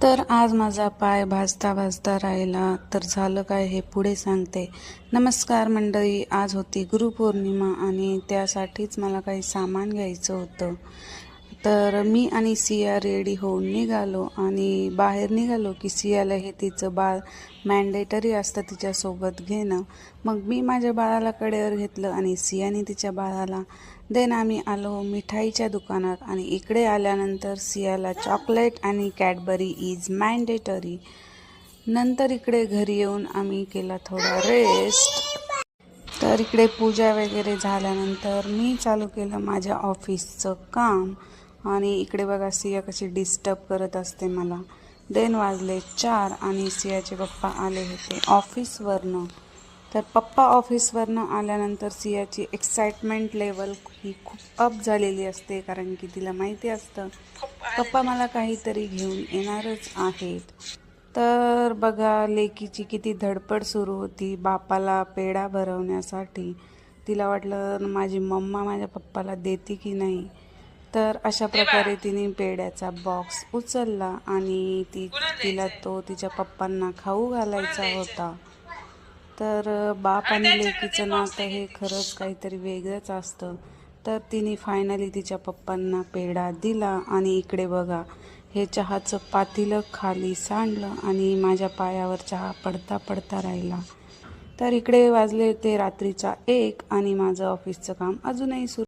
तर आज माझा पाय भाजता भाजता राहिला, तर झालं काय हे पुढे सांगते. नमस्कार मंडळी, आज होती गुरुपौर्णिमा आणि त्यासाठीच मला काही सामान घ्यायचं होतं. तर मी आणि सिया रेडी होऊन निघालो आणि बाहेर निघालो की सियाला हे तिचं बाळ मॅन्डेटरी असतं तिच्यासोबत घेणं. मग मी माझ्या बाळाला कडेवर घेतलं आणि सियाने तिच्या बाळाला. देन आम्ही आलो मिठाईच्या दुकानात आणि इकडे आल्यानंतर सियाला चॉकलेट आणि कॅडबरी इज मॅन्डेटरी. नंतर इकडे घरी येऊन आम्ही केला थोडा रेस्ट. तर इकडे पूजा वगैरे झाल्यानंतर मी चालू केलं माझ्या ऑफिसचं काम आणि इकडे बघा सिया कशी डिस्टर्ब करत असते मला. देन वाजले 4 आणि सियाचे पप्पा आले होते ऑफिसवरनं. तर पप्पा ऑफिसवरनं आल्यानंतर सियाची एक्साइटमेंट लेवल ही खूप अप झालेली असते, कारण की तिला माहिती असतं पप्पा मला काहीतरी घेऊन येणारच आहेत. तर बघा लेकीची किती धडपड सुरू होती बापाला पेढा भरवण्यासाठी. तिला वाटलं माझी मम्मा माझ्या पप्पाला देते की नाही. तर अशा प्रकारे तिने पेढ्याचा बॉक्स उचलला आणि तिला तो तिच्या पप्पांना खाऊ घालायचा होता. तर बाप आणि लेकीचं नातं हे खरंच काहीतरी वेगळंच असतं. तर तिने फायनली तिच्या पप्पांना पेढा दिला आणि इकडे बघा हे चहाचं पातेलं खाली सांडलं आणि माझ्या पायावर चहा पडता पडता राहिला. तर इकडे वाजले ते रात्रीचा 1 आणि माझं ऑफिसचं काम अजूनही सुरू.